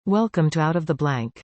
Welcome to Out of the Blank.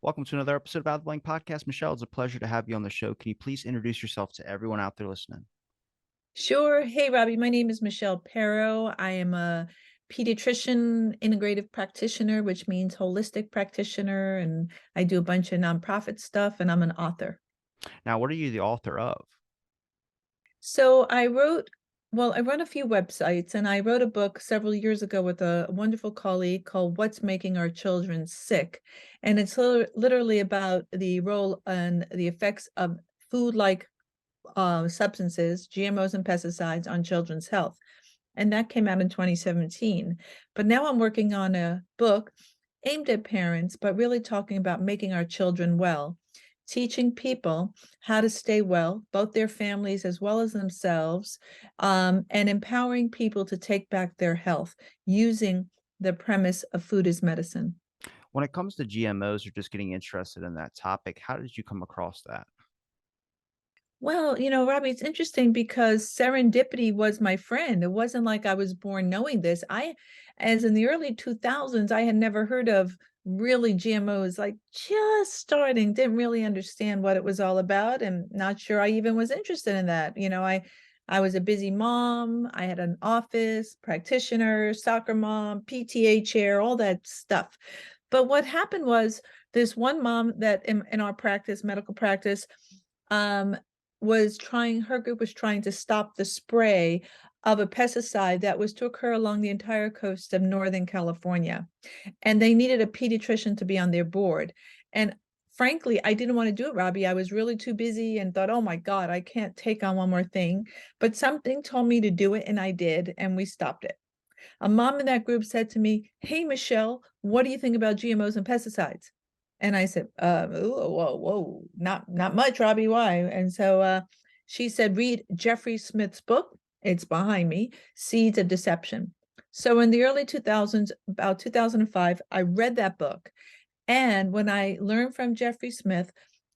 Welcome to another episode of Out of the Blank Podcast. Michelle, it's a pleasure to have you on the show. Can you please introduce yourself to everyone out there listening? Sure. Hey, Robbie. My name is Michelle Perro. I am a pediatrician, integrative practitioner, which means holistic practitioner, and I do a bunch of nonprofit stuff, and I'm an author. Now, what are you the author of? So I run a few websites, and I wrote a book several years ago with a wonderful colleague called What's Making Our Children Sick. And it's literally about the role and the effects of food-like substances, GMOs and pesticides on children's health. And that came out in 2017. But now I'm working on a book aimed at parents, but really talking about making our children well, teaching people how to stay well, both their families as well as themselves, and empowering people to take back their health using the premise of food is medicine. When it comes to GMOs or just getting interested in that topic, how did you come across that? Well, Robbie, it's interesting because serendipity was my friend. It wasn't like I was born knowing this. As in the early 2000s, I had never heard of really GMOs, like just starting, didn't really understand what it was all about, and not sure I even was interested in that. I was a busy mom. I had an office, practitioner, soccer mom, PTA chair, all that stuff. But what happened was this one mom that in our practice, medical practice, um, her group was trying to stop the spray of a pesticide that was to occur along the entire coast of Northern California. And they needed a pediatrician to be on their board. And frankly, I didn't want to do it, Robbie. I was really too busy and thought, oh my God, I can't take on one more thing. But something told me to do it, and I did, and we stopped it. A mom in that group said to me, "Hey, Michelle, what do you think about GMOs and pesticides?" And I said, ooh, whoa, not much, Robbie. Why? And so she said, read Jeffrey Smith's book. It's behind me, Seeds of Deception. So in the early 2000s, about 2005, I read that book. And when I learned from Jeffrey Smith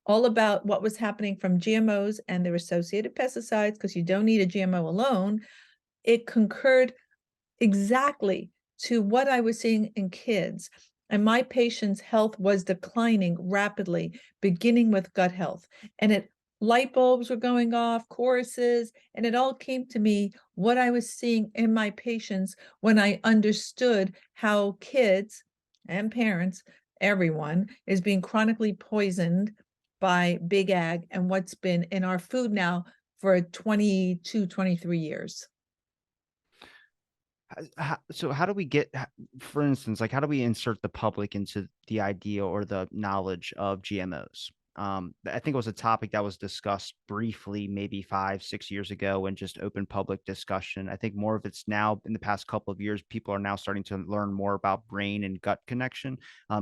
all about what was happening from GMOs and their associated pesticides, because you don't need a GMO alone, it concurred exactly to what I was seeing in kids. And my patient's health was declining rapidly, beginning with gut health. And light bulbs were going off, choruses, and it all came to me what I was seeing in my patients when I understood how kids and parents, everyone, is being chronically poisoned by big ag and what's been in our food now for 22, 23 years. So how do we get, for instance, like how do we insert the public into the idea or the knowledge of GMOs? I think it was a topic that was discussed briefly, maybe 5, 6 years ago, and just open public discussion. I think more of it's now in the past couple of years, people are now starting to learn more about brain and gut connection,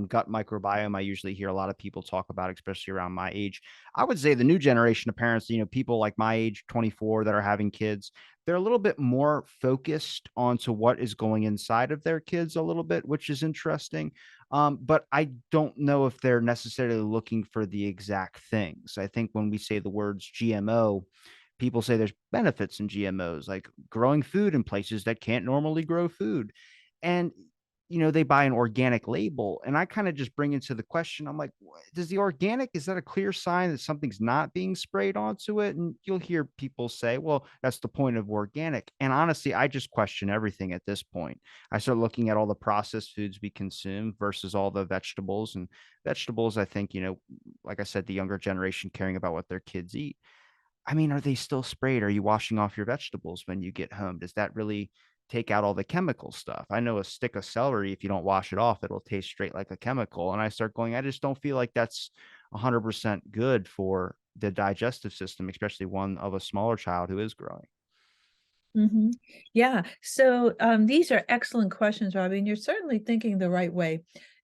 gut microbiome. I usually hear a lot of people talk about, especially around my age. I would say the new generation of parents, people like my age, 24, that are having kids, they're a little bit more focused onto what is going inside of their kids a little bit, which is interesting. But I don't know if they're necessarily looking for the exact things. I think when we say the words GMO, people say there's benefits in GMOs, like growing food in places that can't normally grow food. And they buy an organic label. And I kind of just bring into the question, I'm like, does the organic, is that a clear sign that something's not being sprayed onto it? And you'll hear people say, well, that's the point of organic. And honestly, I just question everything at this point. I start looking at all the processed foods we consume versus all the vegetables. And vegetables, I think, like I said, the younger generation caring about what their kids eat. I mean, are they still sprayed? Are you washing off your vegetables when you get home? Does that really take out all the chemical stuff? I know a stick of celery, if you don't wash it off, it'll taste straight like a chemical. And I start going, I just don't feel like that's 100% good for the digestive system, especially one of a smaller child who is growing. Mhm. Yeah. So these are excellent questions, Robbie, and you're certainly thinking the right way.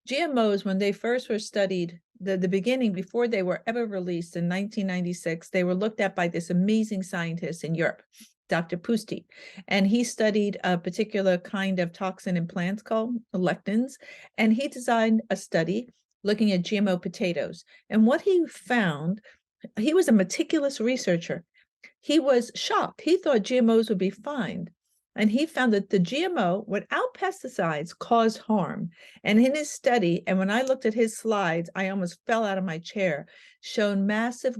GMOs, when they first were studied, the beginning, before they were ever released in 1996, they were looked at by this amazing scientist in Europe, Dr. Pusti, and he studied a particular kind of toxin in plants called lectins, and he designed a study looking at GMO potatoes. And what he found, he was a meticulous researcher. He was shocked. He thought GMOs would be fine. And he found that the GMO without pesticides caused harm. And in his study, and when I looked at his slides, I almost fell out of my chair, showed massive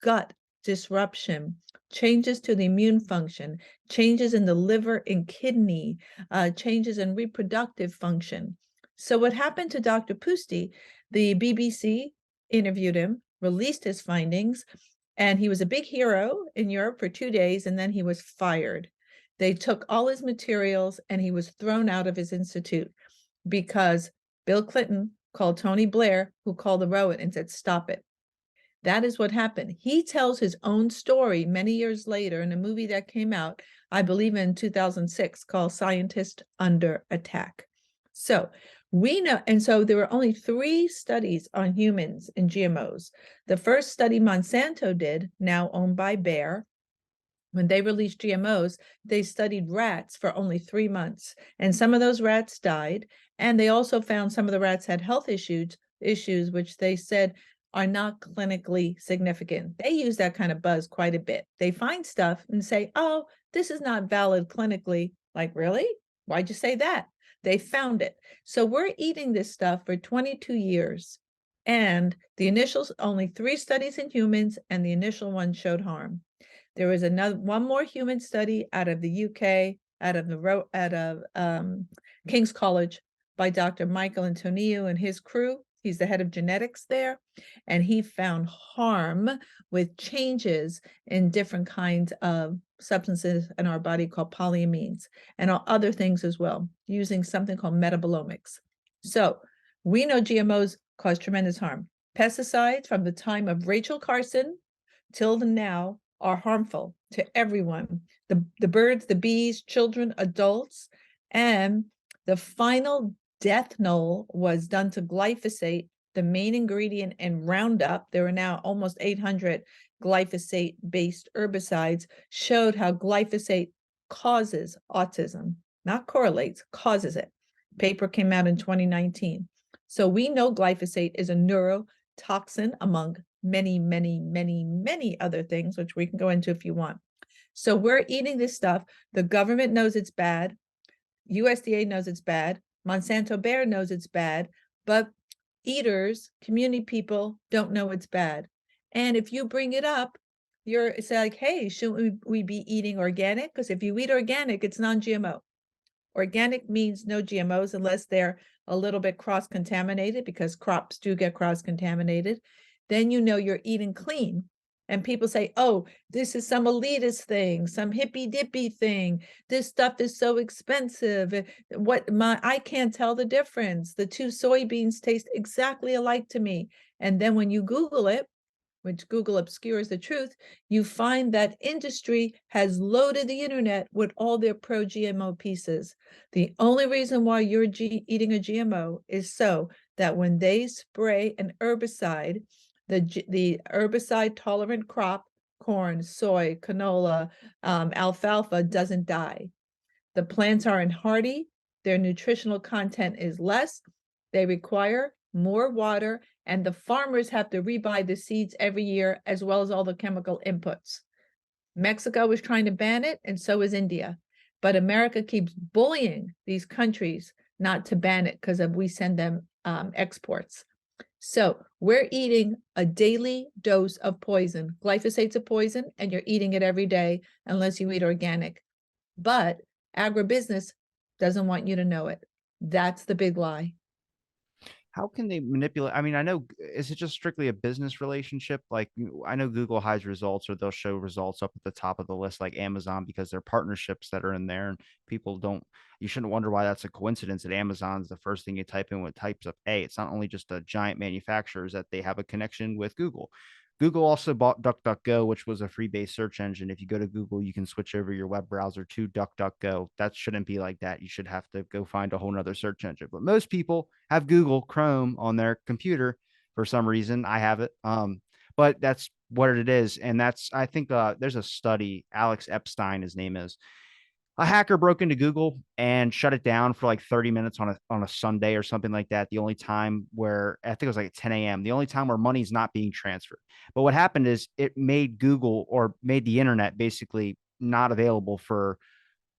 gut disruption, changes to the immune function, changes in the liver and kidney, changes in reproductive function. So, what happened to Dr. Pusti? The BBC interviewed him, released his findings, and he was a big hero in Europe for 2 days, and then he was fired. They took all his materials and he was thrown out of his institute because Bill Clinton called Tony Blair, who called the row and said, "Stop it." That is what happened. He tells his own story many years later in a movie that came out, I believe in 2006, called Scientist Under Attack. So we know, and so there were only 3 studies on humans in GMOs. The first study Monsanto did, now owned by Bayer, when they released GMOs, they studied rats for only 3 months, and some of those rats died. And they also found some of the rats had health issues, which they said are not clinically significant. They use that kind of buzz quite a bit. They find stuff and say, "Oh, this is not valid clinically." Like, really? Why'd you say that? They found it. So we're eating this stuff for 22 years. And the initial only 3 studies in humans, and the initial one showed harm. There was another one more human study out of the UK, out of King's College by Dr. Michael Antonio and his crew. He's the head of genetics there, and he found harm with changes in different kinds of substances in our body called polyamines and other things as well, using something called metabolomics. So we know GMOs cause tremendous harm. Pesticides from the time of Rachel Carson till now are harmful to everyone, the birds, the bees, children, adults. And the final death knell was done to glyphosate, the main ingredient in Roundup. There are now almost 800 glyphosate based herbicides, showed how glyphosate causes autism, not correlates, causes it. Paper came out in 2019. So we know glyphosate is a neurotoxin, among many, many, many, many other things, which we can go into if you want. So we're eating this stuff. The government knows it's bad. USDA knows it's bad. Monsanto Bayer knows it's bad. But eaters, community people don't know it's bad. And if you bring it up, it's like, hey, shouldn't we be eating organic? Because if you eat organic, it's non-GMO. Organic means no GMOs unless they're a little bit cross-contaminated, because crops do get cross-contaminated. Then you know you're eating clean. And people say, "Oh, this is some elitist thing, some hippy dippy thing. This stuff is so expensive. I can't tell the difference. The 2 soybeans taste exactly alike to me." And then when you Google it, which Google obscures the truth, you find that industry has loaded the internet with all their pro GMO pieces. The only reason why you're eating a GMO is so that when they spray an herbicide, the herbicide tolerant crop, corn, soy, canola, alfalfa, doesn't die. The plants aren't hardy, their nutritional content is less, they require more water, and the farmers have to rebuy the seeds every year, as well as all the chemical inputs. Mexico is trying to ban it, and so is India. But America keeps bullying these countries not to ban it because we send them exports. So we're eating a daily dose of poison. Glyphosate's a poison, and you're eating it every day unless you eat organic. But agribusiness doesn't want you to know it. That's the big lie. How can they manipulate? I mean, I know, is it just strictly a business relationship? Like, I know Google hides results, or they'll show results up at the top of the list, like Amazon, because they're partnerships that are in there, and people don't. You shouldn't wonder why that's a coincidence that Amazon's the first thing you type in with types of A. It's not only just a giant manufacturers, that they have a connection with Google. Google also bought DuckDuckGo, which was a free-based search engine. If you go to Google, you can switch over your web browser to DuckDuckGo. That shouldn't be like that. You should have to go find a whole nother search engine. But most people have Google Chrome on their computer for some reason. I have it. But that's what it is. And that's, I think, there's a study, Alex Epstein, his name is, a hacker broke into Google and shut it down for like 30 minutes on a Sunday or something like that. The only time where I think it was like 10 a.m. The only time where money's not being transferred. But what happened is it made Google, or made the internet basically not available for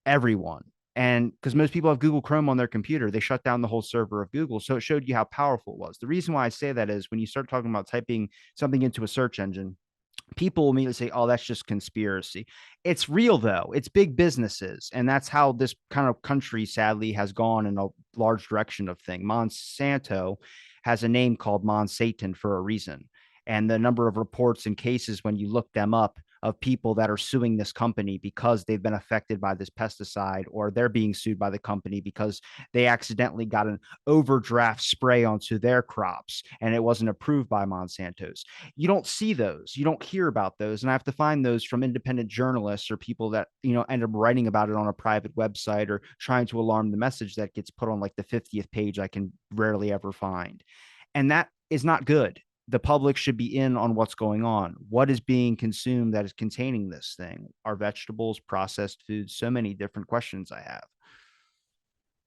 everyone. And because most people have Google Chrome on their computer, they shut down the whole server of Google. So it showed you how powerful it was. The reason why I say that is when you start talking about typing something into a search engine, people immediately say, "Oh, that's just conspiracy." It's real though. It's big businesses, and that's how this kind of country sadly has gone in a large direction of thing. Monsanto has a name called Monsatan for a reason, and the number of reports and cases when you look them up of people that are suing this company because they've been affected by this pesticide, or they're being sued by the company because they accidentally got an overdraft spray onto their crops and it wasn't approved by Monsanto's. You don't see those, you don't hear about those, and I have to find those from independent journalists or people that end up writing about it on a private website or trying to alarm the message that gets put on like the 50th page I can rarely ever find. And that is not good. The public should be in on what's going on. What is being consumed that is containing this thing? Are vegetables, processed foods? So many different questions I have.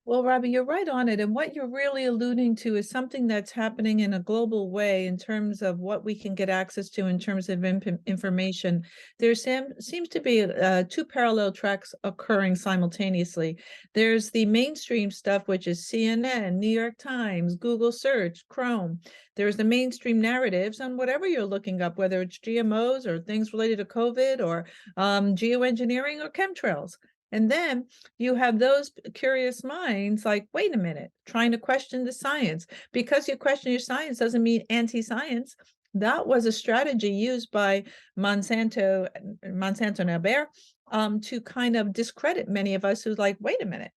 Well, Robbie, you're right on it. And what you're really alluding to is something that's happening in a global way in terms of what we can get access to in terms of information. There seems to be two parallel tracks occurring simultaneously. There's the mainstream stuff, which is CNN, New York Times, Google Search, Chrome. There's the mainstream narratives on whatever you're looking up, whether it's GMOs or things related to COVID or geoengineering or chemtrails. And then you have those curious minds like, wait a minute, trying to question the science. Because you question your science doesn't mean anti-science. That was a strategy used by Monsanto and Albert, to kind of discredit many of us who's like, wait a minute,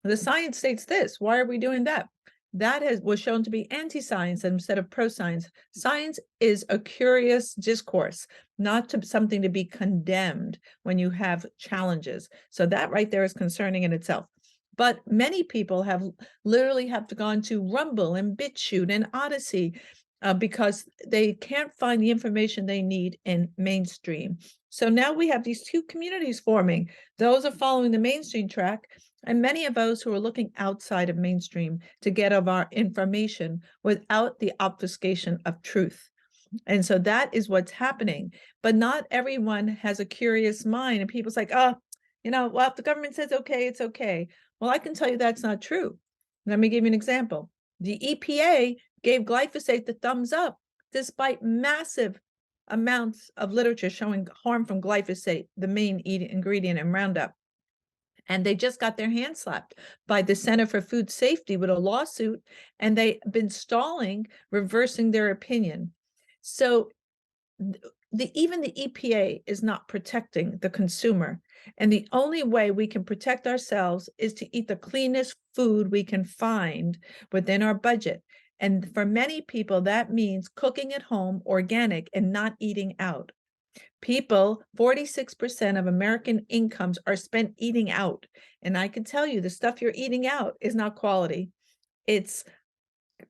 the science states this. Why are we doing that? That was shown to be anti-science instead of pro-science. Science is a curious discourse, not to something to be condemned when you have challenges. So that right there is concerning in itself. But many people have literally have to gone to Rumble and BitChute and Odyssey because they can't find the information they need in mainstream. So now we have these two communities forming. Those are following the mainstream track, and many of those who are looking outside of mainstream to get of our information without the obfuscation of truth. And so that is what's happening. But not everyone has a curious mind. And people's like, oh, well, if the government says okay, it's okay. Well, I can tell you that's not true. Let me give you an example. The EPA gave glyphosate the thumbs up, despite massive amounts of literature showing harm from glyphosate, the main ingredient in Roundup. And they just got their hands slapped by the Center for Food Safety with a lawsuit, and they've been stalling, reversing their opinion. So even the EPA is not protecting the consumer. And the only way we can protect ourselves is to eat the cleanest food we can find within our budget. And for many people, that means cooking at home, organic, and not eating out. People, 46% of American incomes are spent eating out. And I can tell you the stuff you're eating out is not quality. It's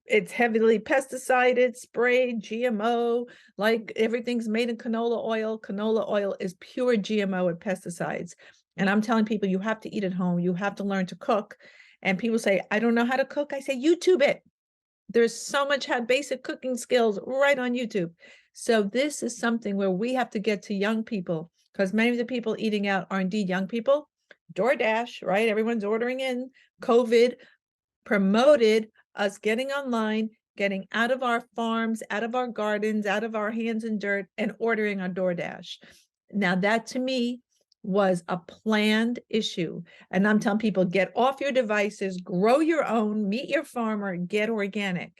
it's heavily pesticided, sprayed, GMO, like everything's made in canola oil. Canola oil is pure GMO and pesticides. And I'm telling people you have to eat at home. You have to learn to cook. And people say, I don't know how to cook. I say, YouTube it. There's so much basic cooking skills right on YouTube. So this is something where we have to get to young people, because many of the people eating out are indeed young people. DoorDash, right? Everyone's ordering in. COVID promoted us getting online, getting out of our farms, out of our gardens, out of our hands in dirt, and ordering on DoorDash. Now, that to me was a planned issue. And I'm telling people, get off your devices, grow your own, meet your farmer, get organic.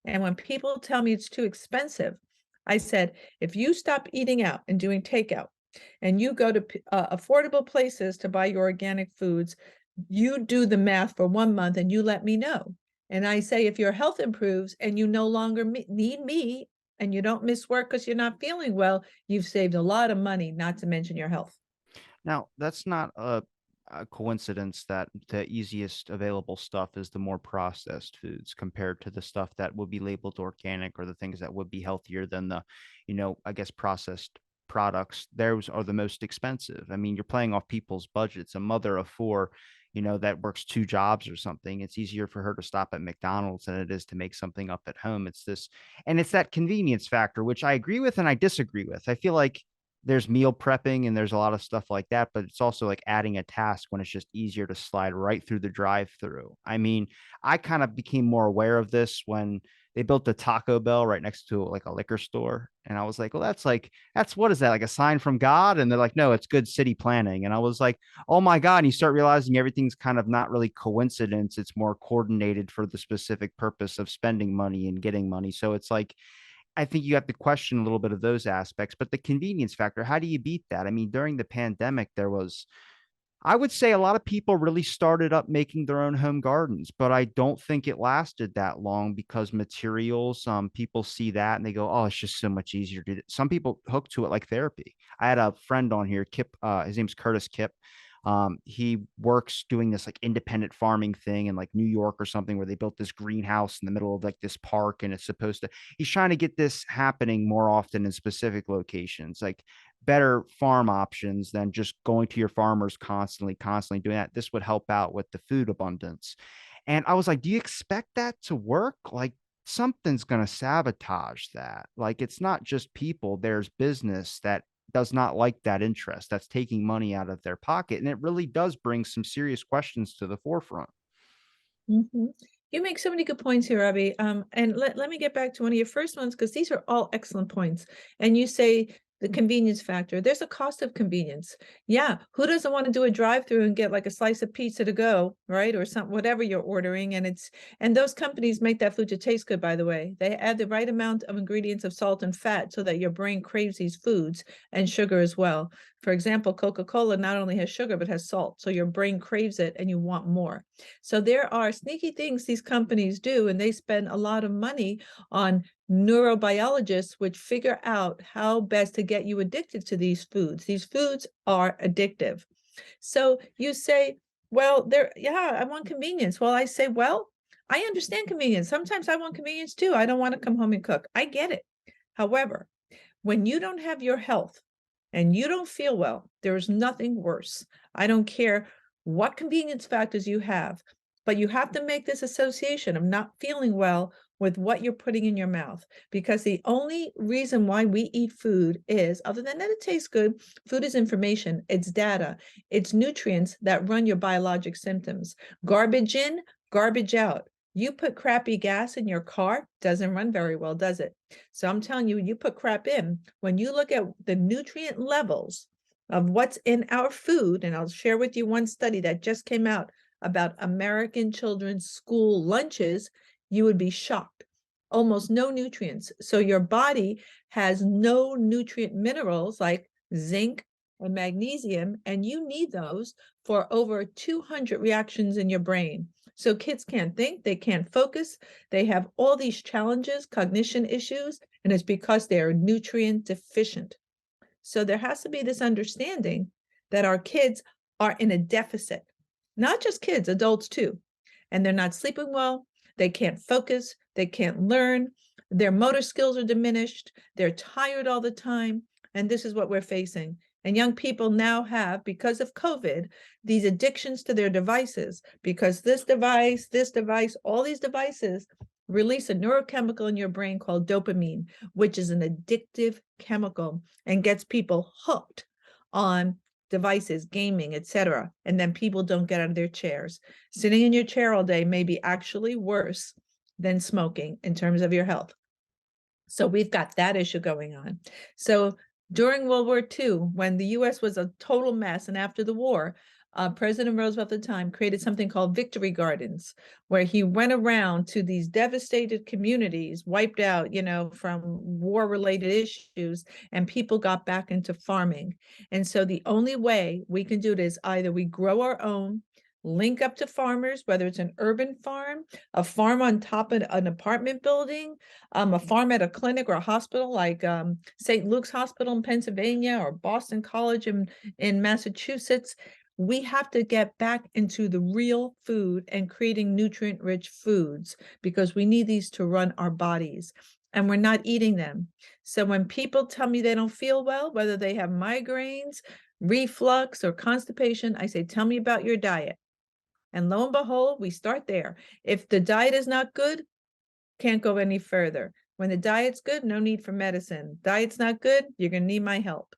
And when people tell me it's too expensive, I said, if you stop eating out and doing takeout, and you go to affordable places to buy your organic foods, you do the math for 1 month and you let me know. And I say, if your health improves and you no longer need me, and you don't miss work because you're not feeling well, you've saved a lot of money, not to mention your health. Now, that's not a coincidence that the easiest available stuff is the more processed foods compared to the stuff that would be labeled organic or the things that would be healthier than the, I guess processed products. Those are the most expensive. I mean, you're playing off people's budgets. A mother of four, that works two jobs or something. It's easier for her to stop at McDonald's than it is to make something up at home. And it's that convenience factor, which I agree with and I disagree with. I feel like there's meal prepping and there's a lot of stuff like that, but it's also like adding a task when it's just easier to slide right through the drive-through. I mean, I kind of became more aware of this when they built the Taco Bell right next to like a liquor store. And I was like, well, that's what is that? Like a sign from God? And they're like, no, it's good city planning. And I was like, oh my God. And you start realizing everything's kind of not really coincidence. It's more coordinated for the specific purpose of spending money and getting money. So it's like I think you have to question a little bit of those aspects, but the convenience factor, how do you beat that? I mean, during the pandemic, I would say a lot of people really started up making their own home gardens, but I don't think it lasted that long because materials, people see that and they go, oh, it's just so much easier to do. Some people hook to it like therapy. I had a friend on here, Kip, his name's Curtis Kip. He works doing this like independent farming thing in like New York or something where they built this greenhouse in the middle of like this park and it's supposed to, he's trying to get this happening more often in specific locations. Like better farm options than just going to your farmers constantly doing that. This would help out with the food abundance. And I was like, do you expect that to work? Like something's going to sabotage that. Like it's not just people, there's business that does not like that interest that's taking money out of their pocket. And it really does bring some serious questions to the forefront. Mhm. You make so many good points here, Abby. And let me get back to one of your first ones because these are all excellent points. And you say the convenience factor. There's a cost of convenience. Yeah, who doesn't want to do a drive-through and get like a slice of pizza to go, right? Or some whatever you're ordering. And those companies make that food to taste good, by the way. They add the right amount of ingredients of salt and fat so that your brain craves these foods and sugar as well. For example, Coca-Cola not only has sugar but has salt, so your brain craves it and you want more. So there are sneaky things these companies do, and they spend a lot of money on neurobiologists, which figure out how best to get you addicted to these foods. These foods are addictive. So you say, well, yeah, I want convenience. Well, I say, well, I understand convenience. Sometimes I want convenience too. I don't want to come home and cook. I get it. However, when you don't have your health and you don't feel well, there is nothing worse. I don't care what convenience factors you have, but you have to make this association of not feeling well with what you're putting in your mouth. Because the only reason why we eat food is, other than that it tastes good, food is information, it's data, it's nutrients that run your biologic symptoms. Garbage in, garbage out. You put crappy gas in your car, doesn't run very well, does it? So I'm telling you, you put crap in. When you look at the nutrient levels of what's in our food, and I'll share with you one study that just came out about American children's school lunches, you would be shocked. Almost no nutrients. So your body has no nutrient minerals like zinc and magnesium, and you need those for over 200 reactions in your brain. So kids can't think, they can't focus, they have all these challenges, cognition issues, and it's because they're nutrient deficient. So there has to be this understanding that our kids are in a deficit, not just kids, adults too. And they're not sleeping well, they can't focus, they can't learn, their motor skills are diminished, they're tired all the time. And this is what we're facing. And young people now have, because of COVID, these addictions to their devices, because this device, all these devices release a neurochemical in your brain called dopamine, which is an addictive chemical and gets people hooked on devices, gaming, etc. And then people don't get out of their chairs. Sitting in your chair all day may be actually worse than smoking in terms of your health. So we've got that issue going on. So during World War II, when the US was a total mess, and after the war, President Roosevelt at the time created something called Victory Gardens, where he went around to these devastated communities, wiped out, from war-related issues, and people got back into farming. And so the only way we can do it is either we grow our own, link up to farmers, whether it's an urban farm, a farm on top of an apartment building, a farm at a clinic or a hospital like St. Luke's Hospital in Pennsylvania or Boston College in Massachusetts. We have to get back into the real food and creating nutrient rich foods because we need these to run our bodies and we're not eating them. So when people tell me they don't feel well, whether they have migraines, reflux, or constipation, I say, tell me about your diet. And lo and behold, we start there. If the diet is not good, can't go any further. When the diet's good, no need for medicine. Diet's not good, you're going to need my help.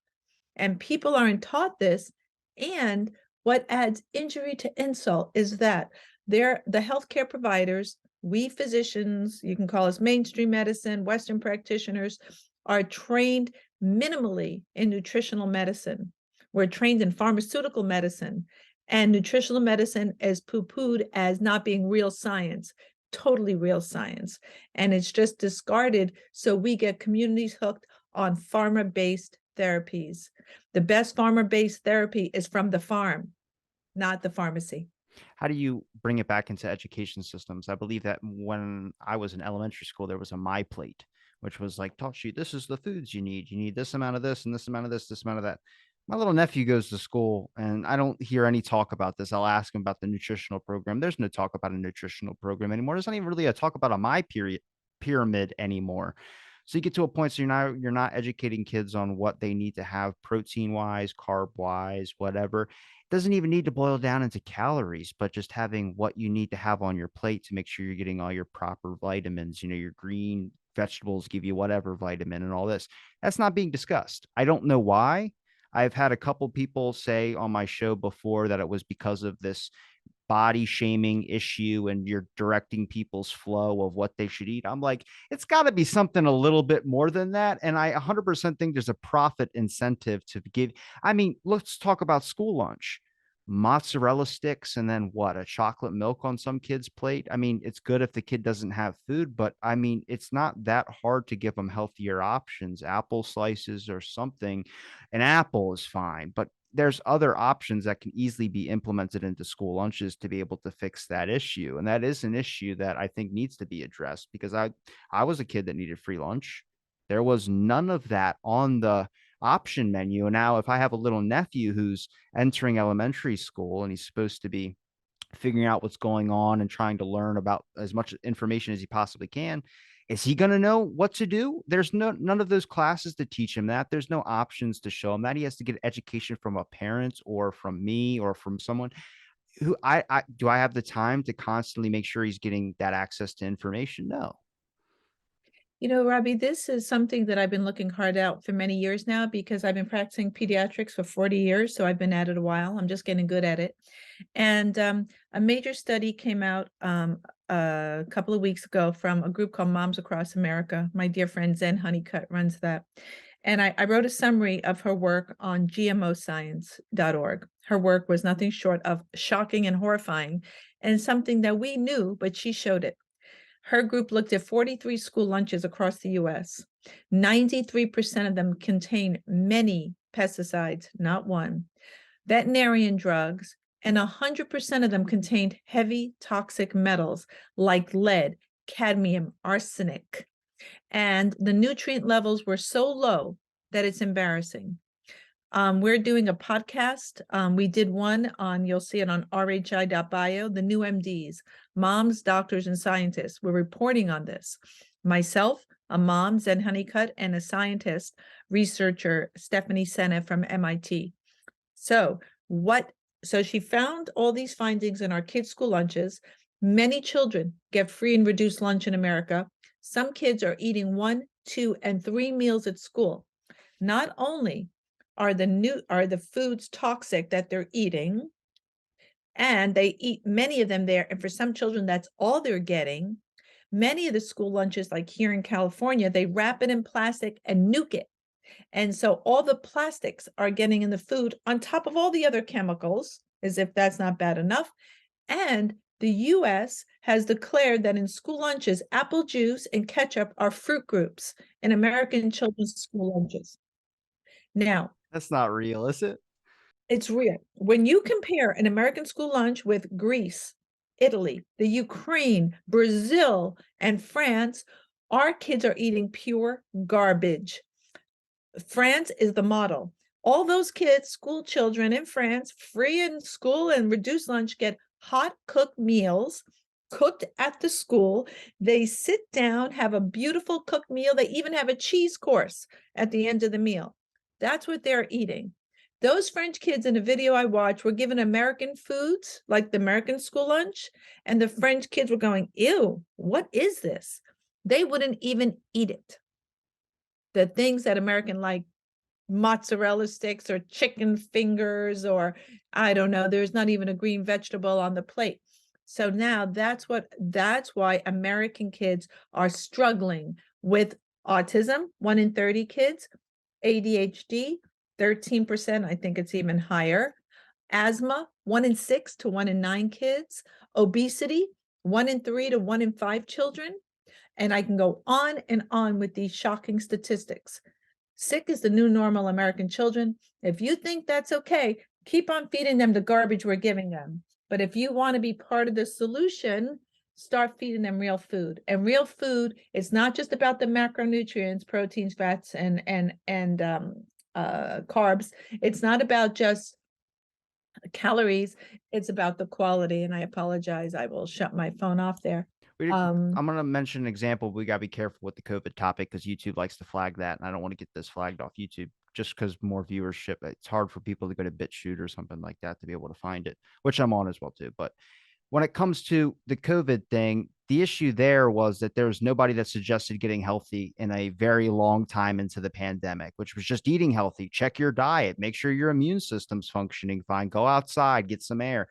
And people aren't taught this. And what adds injury to insult is that they're the healthcare providers, we physicians, you can call us mainstream medicine, Western practitioners, are trained minimally in nutritional medicine. We're trained in pharmaceutical medicine, and nutritional medicine is poo-pooed as not being real science, totally real science. And it's just discarded. So we get communities hooked on pharma-based therapies. The best farmer-based therapy is from the farm, not the pharmacy. How do you bring it back into education systems? I believe that when I was in elementary school, there was a My Plate, which was like taught you this is the foods you need. You need this amount of this and this amount of this amount of that. My little nephew goes to school and I don't hear any talk about this. I'll ask him about the nutritional program. There's no talk about a nutritional program anymore. There's not even really a talk about a my period pyramid anymore. So you get to a point so you're not educating kids on what they need to have protein wise, carb wise, whatever. Doesn't even need to boil down into calories, but just having what you need to have on your plate to make sure you're getting all your proper vitamins. Your green vegetables give you whatever vitamin and all this. That's not being discussed. I don't know why. I've had a couple people say on my show before that it was because of this body shaming issue and you're directing people's flow of what they should eat. I'm like, it's got to be something a little bit more than that. And I 100% think there's a profit incentive to give. I mean, let's talk about school lunch. Mozzarella sticks and then what? A chocolate milk on some kid's plate. I mean, it's good if the kid doesn't have food, but I mean, it's not that hard to give them healthier options, apple slices or something. An apple is fine, but there's other options that can easily be implemented into school lunches to be able to fix that issue. And that is an issue that I think needs to be addressed because I was a kid that needed free lunch. There was none of that on the option menu. And now if I have a little nephew who's entering elementary school and he's supposed to be figuring out what's going on and trying to learn about as much information as he possibly can. Is he going to know what to do? There's none of those classes to teach him that. There's no options to show him that. He has to get education from a parent or from me or from someone who I do. I have the time to constantly make sure he's getting that access to information? No. You know, Robbie, this is something that I've been looking hard out for many years now because I've been practicing pediatrics for 40 years. So I've been at it a while. I'm just getting good at it. And a major study came out a couple of weeks ago from a group called Moms Across America. My dear friend Zen Honeycutt runs that. And I wrote a summary of her work on gmoscience.org. Her work was nothing short of shocking and horrifying and something that we knew, but she showed it. Her group looked at 43 school lunches across the US. 93% of them contain many pesticides, not one, veterinarian drugs, and 100% of them contained heavy toxic metals like lead, cadmium, arsenic. And the nutrient levels were so low that it's embarrassing. We're doing a podcast. We did one on, you'll see it on rhi.bio, the new MDs, moms, doctors, and scientists. We're reporting on this. Myself, a mom, Zen Honeycutt, and a scientist, researcher, Stephanie Senna from MIT. So she found all these findings in our kids' school lunches. Many children get free and reduced lunch in America. Some kids are eating 1, 2, and 3 meals at school. Not only are the foods toxic that they're eating, and they eat many of them there, and for some children, that's all they're getting. Many of the school lunches, like here in California, they wrap it in plastic and nuke it. And so all the plastics are getting in the food on top of all the other chemicals, as if that's not bad enough. And the US has declared that in school lunches, apple juice and ketchup are fruit groups in American children's school lunches. Now, That's not real, is it? It's real. When you compare an American school lunch with Greece, Italy, the Ukraine, Brazil, and France, our kids are eating pure garbage. France is the model. All those kids, school children in France, free in school and reduced lunch, get hot cooked meals cooked at the school. They sit down, have a beautiful cooked meal. They even have a cheese course at the end of the meal. That's what they're eating. Those French kids in a video I watched were given American foods, like the American school lunch, and the French kids were going, ew, what is this? They wouldn't even eat it. The things that American like mozzarella sticks or chicken fingers, or I don't know, there's not even a green vegetable on the plate. So now that's why American kids are struggling with autism, 1 in 30 kids, ADHD, 13%, I think it's even higher, asthma, 1 in 6 to 1 in 9 kids, obesity, 1 in 3 to 1 in 5 children, and I can go on and on with these shocking statistics. Sick is the new normal, American children. If you think that's okay, keep on feeding them the garbage we're giving them. But if you want to be part of the solution, start feeding them real food. And real food is not just about the macronutrients, proteins, fats, and carbs. It's not about just calories. It's about the quality. And I apologize. I will shut my phone off there. We Um, I'm gonna mention an example. We gotta be careful with the COVID topic because YouTube likes to flag that, and I don't want to get this flagged off YouTube just because more viewership. It's hard for people to go to BitChute or something like that to be able to find it, which I'm on as well too. But when it comes to the COVID thing, the issue there was that there was nobody that suggested getting healthy in a very long time into the pandemic, which was just eating healthy, check your diet, make sure your immune system's functioning fine, go outside, get some air.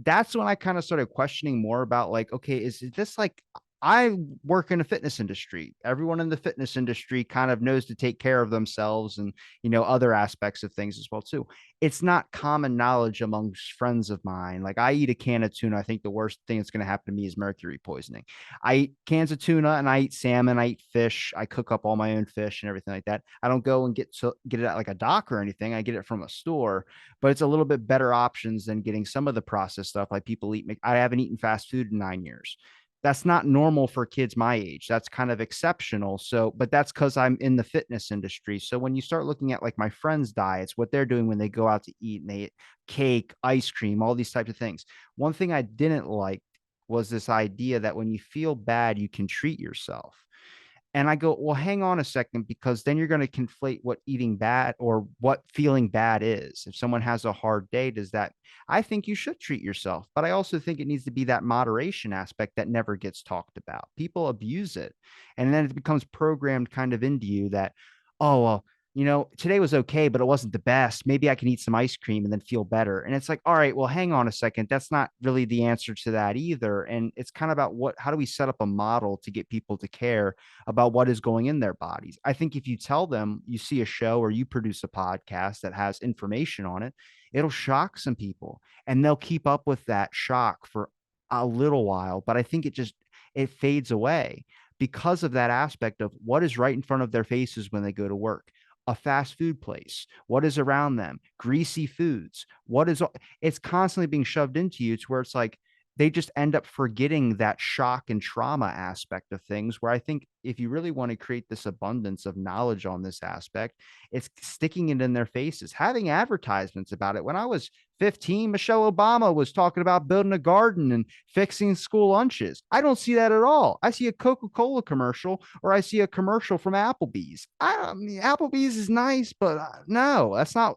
That's when I kind of started questioning more about like, okay, is this like I work in the fitness industry. Everyone in the fitness industry kind of knows to take care of themselves and, other aspects of things as well too. It's not common knowledge amongst friends of mine. Like I eat a can of tuna. I think the worst thing that's going to happen to me is mercury poisoning. I eat cans of tuna and I eat salmon. I eat fish. I cook up all my own fish and everything like that. I don't go and get it at like a dock or anything. I get it from a store, but it's a little bit better options than getting some of the processed stuff like people eat. I haven't eaten fast food in 9 years. That's not normal for kids my age. That's kind of exceptional. So, but that's because I'm in the fitness industry. So when you start looking at like my friends' diets, what they're doing when they go out to eat and they eat cake, ice cream, all these types of things. One thing I didn't like was this idea that when you feel bad, you can treat yourself. And I go, well, hang on a second, because then you're going to conflate what eating bad or what feeling bad is. If someone has a hard day, does that, I think you should treat yourself, but I also think it needs to be that moderation aspect that never gets talked about. People abuse it. And then it becomes programmed kind of into you that, oh, well, today was okay, but it wasn't the best. Maybe I can eat some ice cream and then feel better. And it's like, all right, well, hang on a second. That's not really the answer to that either. And it's kind of about how do we set up a model to get people to care about what is going in their bodies. I think if you tell them you see a show or you produce a podcast that has information on it, it'll shock some people and they'll keep up with that shock for a little while. But I think it fades away because of that aspect of what is right in front of their faces when they go to work. A fast food place, what is around them, greasy foods, it's constantly being shoved into you to where it's like they just end up forgetting that shock and trauma aspect of things. Where I think if you really want to create this abundance of knowledge on this aspect, it's sticking it in their faces, having advertisements about it. When I was 15, Michelle Obama was talking about building a garden and fixing school lunches. I don't see that at all. I see a Coca-Cola commercial or I see a commercial from Applebee's. I mean, Applebee's is nice, but no,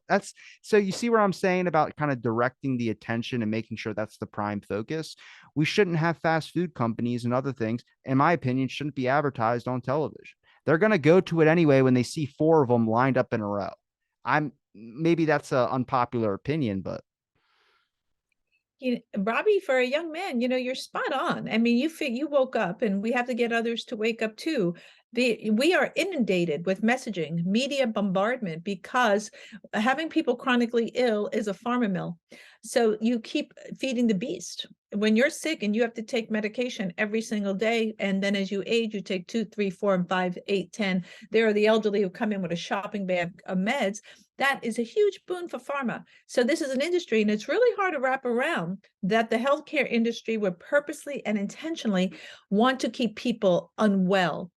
that's so you see where I'm saying about kind of directing the attention and making sure that's the prime focus. We shouldn't have fast food companies and other things, in my opinion, shouldn't be advertised on television. They're going to go to it anyway when they see four of them lined up in a row. I'm maybe that's an unpopular opinion, but Robbie, for a young man, you're spot on. I mean, you woke up, and we have to get others to wake up too. We are inundated with messaging, media bombardment, because having people chronically ill is a pharma mill. So you keep feeding the beast. When you're sick and you have to take medication every single day, and then as you age, you take 2, 3, 4, and 5, 8, 10. There are the elderly who come in with a shopping bag of meds. That is a huge boon for pharma. So this is an industry, and it's really hard to wrap around that the healthcare industry would purposely and intentionally want to keep people unwell.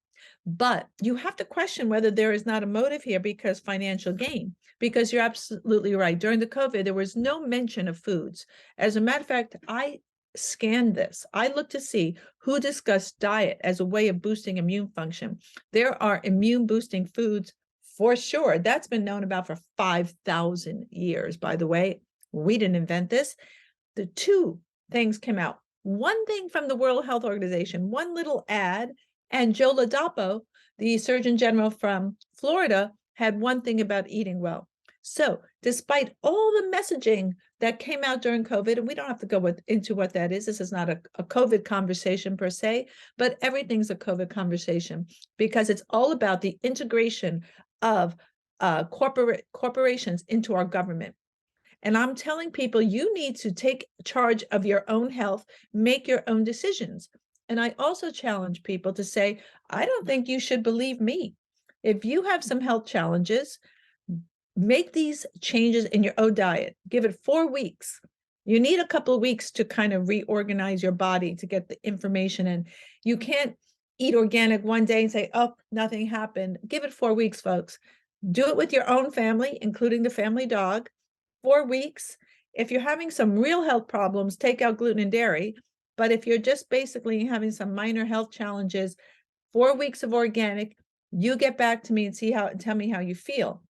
But you have to question whether there is not a motive here because financial gain. Because you're absolutely right. During the COVID, there was no mention of foods. As a matter of fact, I scanned this. I looked to see who discussed diet as a way of boosting immune function. There are immune boosting foods for sure. That's been known about for 5,000 years, by the way. We didn't invent this. The two things came out. One thing from the World Health Organization, one little ad, and Joe Ladapo, the Surgeon General from Florida, had one thing about eating well. So, despite all the messaging that came out during COVID, and we don't have to go into what that is, this is not a COVID conversation per se, but everything's a COVID conversation because it's all about the integration of corporations into our government. And I'm telling people, you need to take charge of your own health, make your own decisions. And I also challenge people to say, I don't think you should believe me. If you have some health challenges, make these changes in your own diet. Give it 4 weeks. You need a couple of weeks to kind of reorganize your body to get the information in. You can't eat organic one day and say, oh, nothing happened. Give it 4 weeks, folks. Do it with your own family, including the family dog. 4 weeks. If you're having some real health problems, take out gluten and dairy. But if you're just basically having some minor health challenges, 4 weeks of organic, you get back to me and tell me how you feel.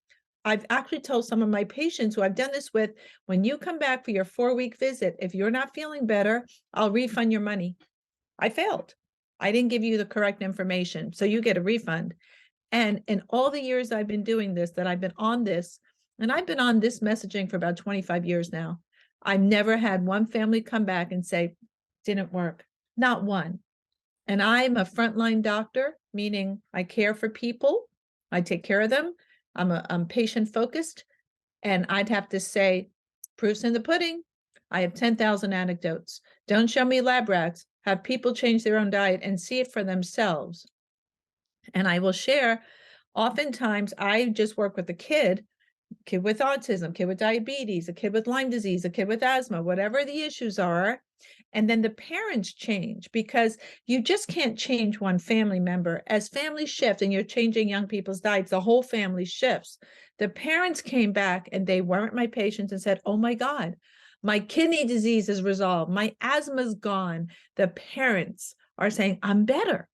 I've actually told some of my patients who I've done this with, when you come back for your 4-week visit, if you're not feeling better, I'll refund your money. I failed. I didn't give you the correct information. So you get a refund. And in all the years I've been doing this, that I've been on this, and I've been on this messaging for about 25 years now, I've never had one family come back and say, didn't work. Not one. And I'm a frontline doctor, meaning I care for people. I take care of them. I'm patient focused. And I'd have to say, proof's in the pudding. I have 10,000 anecdotes. Don't show me lab rats. Have people change their own diet and see it for themselves. And I will share, oftentimes I just work with a kid with autism, kid with diabetes, a kid with Lyme disease, a kid with asthma, whatever the issues are. And then the parents change because you just can't change one family member. As families shift and you're changing young people's diets, the whole family shifts. The parents came back and they weren't my patients and said, oh my God, my kidney disease is resolved. My asthma's gone. The parents are saying, I'm better.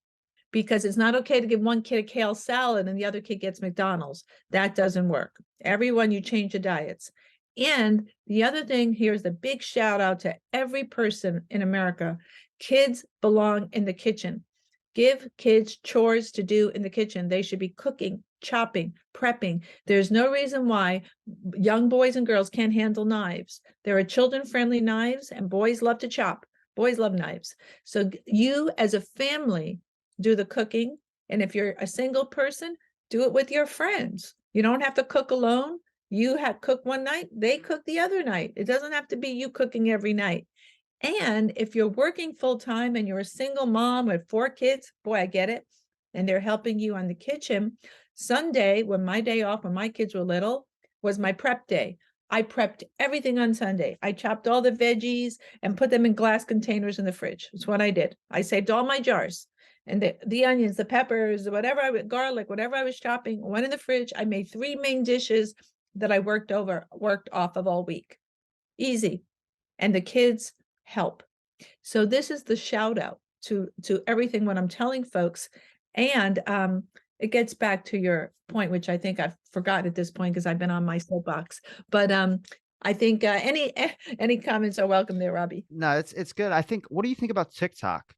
Because it's not okay to give one kid a kale salad and the other kid gets McDonald's. That doesn't work. Everyone, you change your diets. And the other thing, here's the big shout out to every person in America. Kids belong in the kitchen. Give kids chores to do in the kitchen. They should be cooking, chopping, prepping. There's no reason why young boys and girls can't handle knives. There are children-friendly knives, and boys love to chop. Boys love knives. So you as a family do the cooking. And if you're a single person, do it with your friends. You don't have to cook alone. You have cook one night, they cook the other night. It doesn't have to be you cooking every night. And if you're working full time and you're a single mom with 4 kids, boy, I get it. And they're helping you on the kitchen. Sunday, when my day off, when my kids were little, was my prep day. I prepped everything on Sunday. I chopped all the veggies and put them in glass containers in the fridge. That's what I did. I saved all my jars. And the onions, the peppers, whatever garlic, whatever I was chopping, went in the fridge. I made 3 main dishes that I worked off of all week. Easy. And the kids help. So this is the shout out to everything what I'm telling folks. And it gets back to your point, which I think I've forgotten at this point because I've been on my soapbox. But I think any comments are welcome there, Robbie. No, it's good. I think. What do you think about TikTok?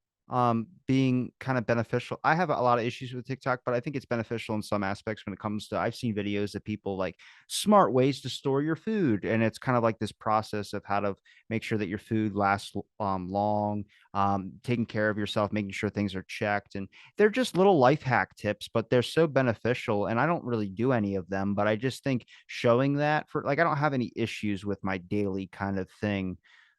being kind of beneficial. I have a lot of issues with TikTok, but I think it's beneficial in some aspects when it comes to I've seen videos that people like smart ways to store your food. And it's kind of like this process of how to make sure that your food lasts long, taking care of yourself, making sure things are checked. And they're just little life hack tips, but they're so beneficial. And I don't really do any of them, but I just think showing that for like, I don't have any issues with my daily kind of thing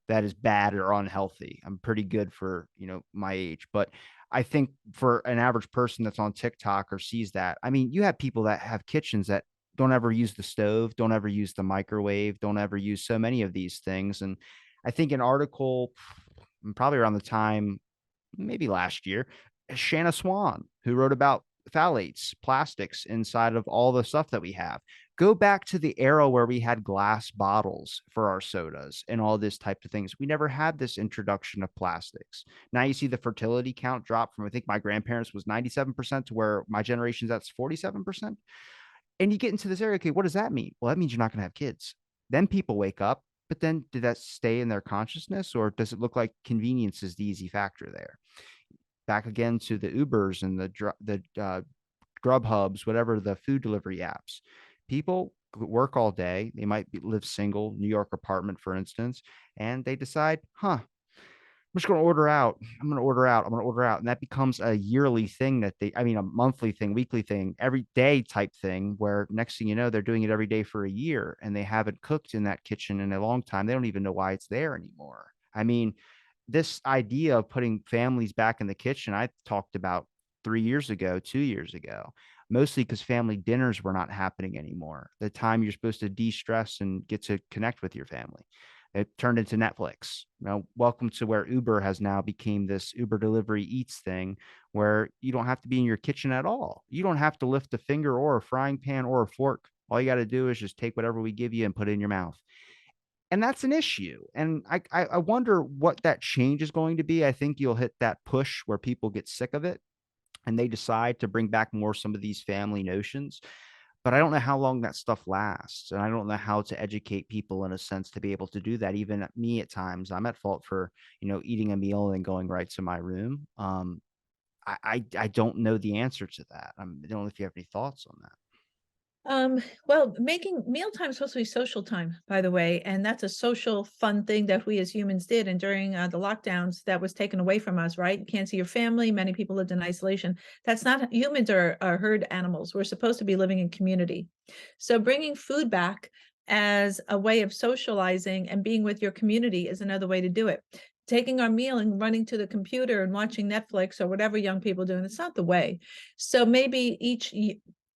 that is bad or unhealthy. I'm pretty good for, my age, but I think for an average person that's on TikTok or sees that, I mean, you have people that have kitchens that don't ever use the stove, don't ever use the microwave, don't ever use so many of these things. And I think an article probably around the time maybe last year, Shanna Swan, who wrote about phthalates, plastics inside of all the stuff that we have. Go back to the era where we had glass bottles for our sodas and all this type of things. We never had this introduction of plastics. Now you see the fertility count drop from I think my grandparents was 97% to where my generation's that's 47%. And you get into this area, okay, what does that mean? Well, that means you're not going to have kids. Then people wake up, but then did that stay in their consciousness or does it look like convenience is the easy factor there? Back again to the Ubers and the Grubhubs, whatever the food delivery apps. People work all day. They might live single, New York apartment, for instance, and they decide, I'm just going to order out. I'm going to order out. I'm going to order out. And that becomes a yearly thing a monthly thing, weekly thing, every day type thing, where next thing you know, they're doing it every day for a year and they haven't cooked in that kitchen in a long time. They don't even know why it's there anymore. I mean, this idea of putting families back in the kitchen, I talked about 3 years ago, 2 years ago, mostly because family dinners were not happening anymore. The time you're supposed to de stress and get to connect with your family. It turned into Netflix. Welcome to where Uber has now became this Uber delivery eats thing where you don't have to be in your kitchen at all. You don't have to lift a finger or a frying pan or a fork. All you got to do is just take whatever we give you and put it in your mouth. And that's an issue. And I wonder what that change is going to be. I think you'll hit that push where people get sick of it and they decide to bring back more some of these family notions. But I don't know how long that stuff lasts, and I don't know how to educate people in a sense to be able to do that. Even me at times, I'm at fault for, eating a meal and going right to my room. I don't know the answer to that. I don't know if you have any thoughts on that. Well, making mealtime is supposed to be social time, by the way, and that's a social fun thing that we as humans did. And during the lockdowns, that was taken away from us, right? You can't see your family. Many people lived in isolation. That's not humans are herd animals. We're supposed to be living in community. So bringing food back as a way of socializing and being with your community is another way to do it. Taking our meal and running to the computer and watching Netflix or whatever young people do, and it's not the way. So maybe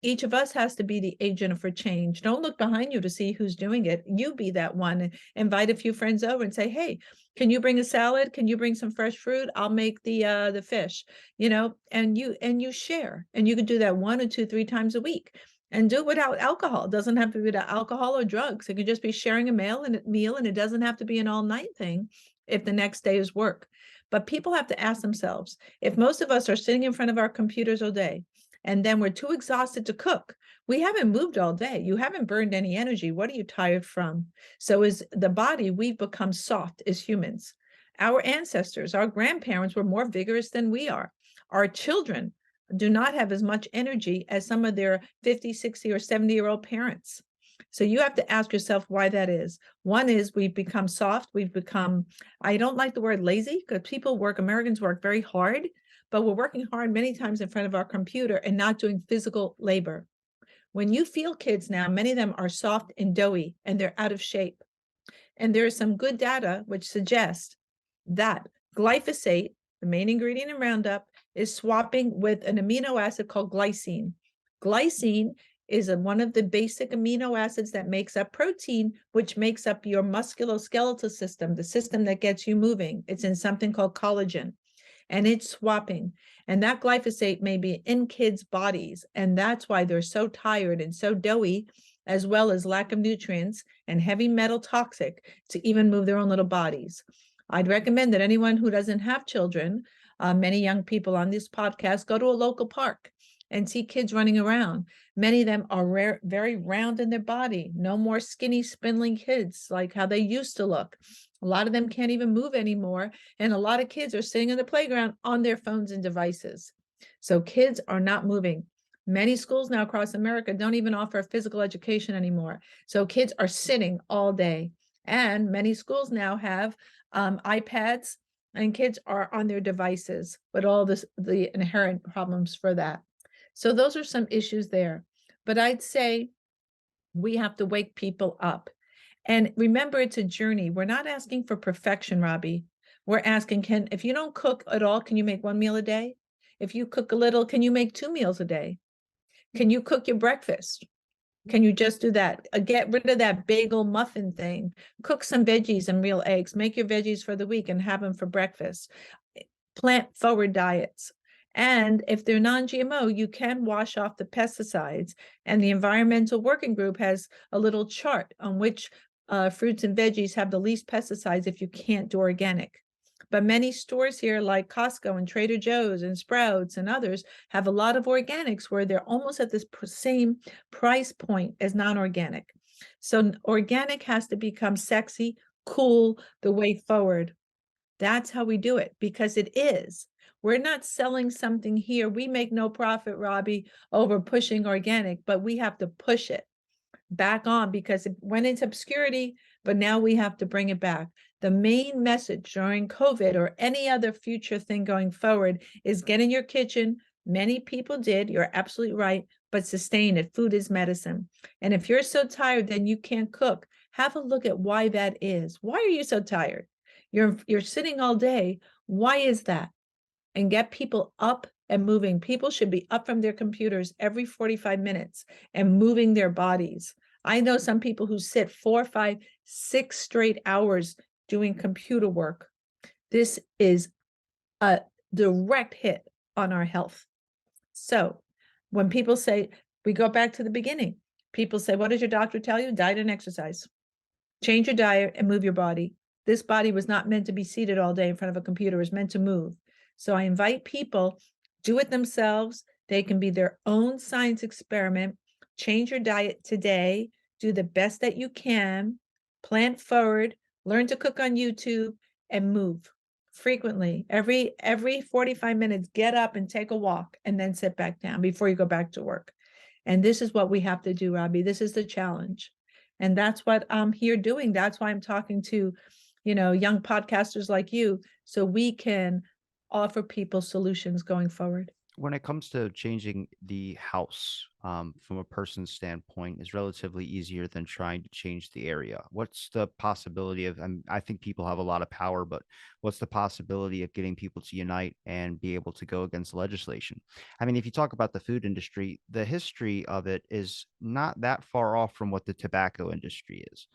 each of us has to be the agent for change. Don't look behind you to see who's doing it. You be that one. Invite a few friends over and say, "Hey, can you bring a salad? Can you bring some fresh fruit? I'll make the fish." And you share. And you could do that 1 or 2, 3 times a week. And do it without alcohol. It doesn't have to be without alcohol or drugs. It could just be sharing a meal, and it doesn't have to be an all-night thing if the next day is work. But people have to ask themselves, if most of us are sitting in front of our computers all day, and then we're too exhausted to cook. We haven't moved all day. You haven't burned any energy. What are you tired from? So, as the body, we've become soft as humans. Our ancestors, our grandparents were more vigorous than we are. Our children do not have as much energy as some of their 50, 60, or 70-year-old parents. So you have to ask yourself why that is. One is we've become soft. I don't like the word lazy because Americans work very hard, but we're working hard many times in front of our computer and not doing physical labor. When you feel kids now, many of them are soft and doughy and they're out of shape. And there is some good data which suggests that glyphosate, the main ingredient in Roundup, is swapping with an amino acid called glycine. Glycine is one of the basic amino acids that makes up protein, which makes up your musculoskeletal system, the system that gets you moving. It's in something called collagen, and it's swapping. And that glyphosate may be in kids' bodies. And that's why they're so tired and so doughy, as well as lack of nutrients and heavy metal toxic to even move their own little bodies. I'd recommend that anyone who doesn't have children, many young people on this podcast, go to a local park and see kids running around. Many of them are very round in their body. No more skinny, spindling kids like how they used to look. A lot of them can't even move anymore, and a lot of kids are sitting in the playground on their phones and devices. So kids are not moving. Many schools now across America don't even offer physical education anymore. So kids are sitting all day. And many schools now have iPads, and kids are on their devices with all the inherent problems for that. So those are some issues there. But I'd say we have to wake people up. And remember, it's a journey. We're not asking for perfection, Robbie. We're asking, if you don't cook at all, can you make one meal a day? If you cook a little, can you make 2 meals a day? Can you cook your breakfast? Can you just do that? Get rid of that bagel muffin thing. Cook some veggies and real eggs. Make your veggies for the week and have them for breakfast. Plant forward diets. And if they're non-GMO, you can wash off the pesticides. And the Environmental Working Group has a little chart on which fruits and veggies have the least pesticides if you can't do organic. But many stores here, like Costco and Trader Joe's and Sprouts and others, have a lot of organics where they're almost at this same price point as non-organic. So organic has to become sexy, cool, the way forward. That's how we do it, because it is. We're not selling something here. We make no profit, Robbie, over pushing organic, but we have to push it back on because it went into obscurity, but now we have to bring it back. The main message during COVID or any other future thing going forward is get in your kitchen. Many people did. You're absolutely right, but sustain it. Food is medicine. And if you're so tired, then you can't cook. Have a look at why that is. Why are you so tired? You're sitting all day. Why is that? And get people up and moving. People should be up from their computers every 45 minutes and moving their bodies. I know some people who sit 4, 5, 6 straight hours doing computer work. This is a direct hit on our health. So when people say, we go back to the beginning, people say, what does your doctor tell you? Diet and exercise. Change your diet and move your body. This body was not meant to be seated all day in front of a computer. It was meant to move. So I invite people, do it themselves. They can be their own science experiment. Change your diet today. Do the best that you can. Plant forward. Learn to cook on YouTube and move frequently. Every 45 minutes, get up and take a walk and then sit back down before you go back to work. And this is what we have to do, Robbie. This is the challenge. And that's what I'm here doing. That's why I'm talking to, young podcasters like you, so we can offer people solutions going forward. When it comes to changing the house, from a person's standpoint, is relatively easier than trying to change the area. What's the possibility of? I think people have a lot of power, but what's the possibility of getting people to unite and be able to go against legislation? I mean, if you talk about the food industry, the history of it is not that far off from what the tobacco industry is.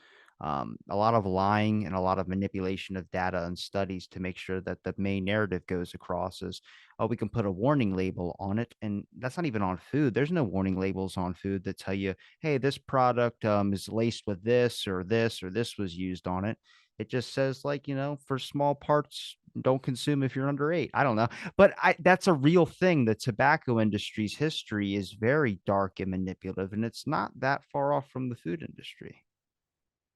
A lot of lying and a lot of manipulation of data and studies to make sure that the main narrative goes across is, oh, we can put a warning label on it. And that's not even on food. There's no warning labels on food that tell you, hey, this product is laced with this or this or this was used on it. It just says, like, for small parts, don't consume if you're under 8. I don't know. But that's a real thing. The tobacco industry's history is very dark and manipulative, and it's not that far off from the food industry.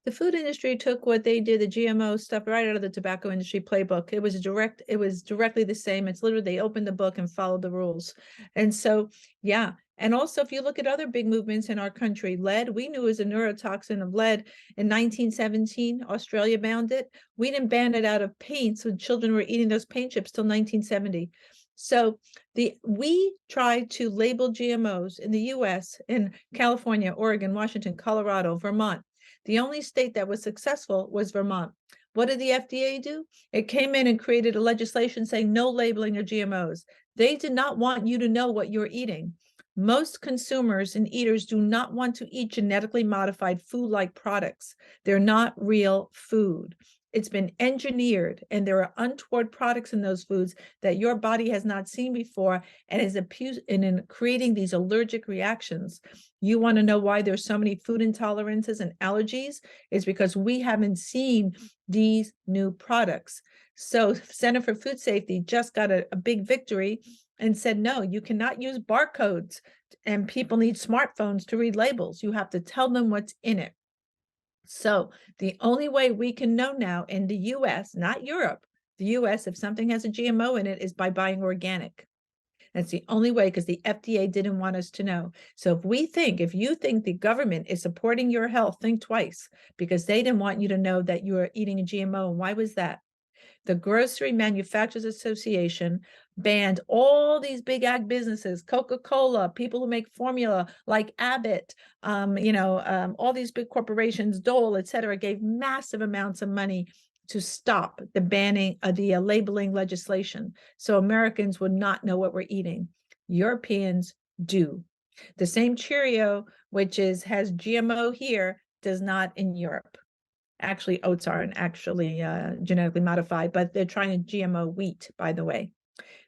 The food industry took what they did, the GMO stuff, right out of the tobacco industry playbook. It was directly the same. It's literally they opened the book and followed the rules. And so, yeah. And also, if you look at other big movements in our country, lead, we knew it was a neurotoxin of lead in 1917. Australia banned it. We didn't ban it out of paint, so children were eating those paint chips till 1970. So we tried to label GMOs in the US, in California, Oregon, Washington, Colorado, Vermont. The only state that was successful was Vermont. What did the FDA do? It came in and created a legislation saying no labeling of GMOs. They did not want you to know what you're eating. Most consumers and eaters do not want to eat genetically modified food-like products. They're not real food. It's been engineered, and there are untoward products in those foods that your body has not seen before and is in creating these allergic reactions. You want to know why there's so many food intolerances and allergies? Is because we haven't seen these new products. So Center for Food Safety just got a big victory and said, no, you cannot use barcodes, and people need smartphones to read labels. You have to tell them what's in it. So the only way we can know now in the US, not Europe, the US, if something has a GMO in it, is by buying organic. That's the only way because the FDA didn't want us to know. So if you think the government is supporting your health, think twice because they didn't want you to know that you are eating a GMO. And why was that? The Grocery Manufacturers Association banned all these big ag businesses, Coca-Cola, people who make formula like Abbott, all these big corporations, Dole, et cetera, gave massive amounts of money to stop the banning of the labeling legislation. So Americans would not know what we're eating. Europeans do. The same Cheerio, which has GMO here, does not in Europe. Actually, oats aren't actually genetically modified, but they're trying to GMO wheat, by the way.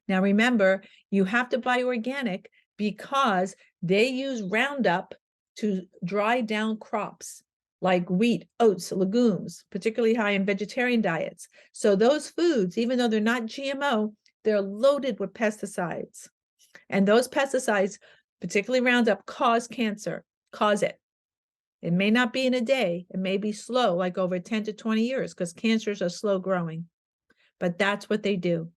Now, remember, you have to buy organic because they use Roundup to dry down crops like wheat, oats, legumes, particularly high in vegetarian diets. So those foods, even though they're not GMO, they're loaded with pesticides. And those pesticides, particularly Roundup, cause cancer, cause it. It may not be in a day, it may be slow, like over 10 to 20 years, because cancers are slow growing, but that's what they do.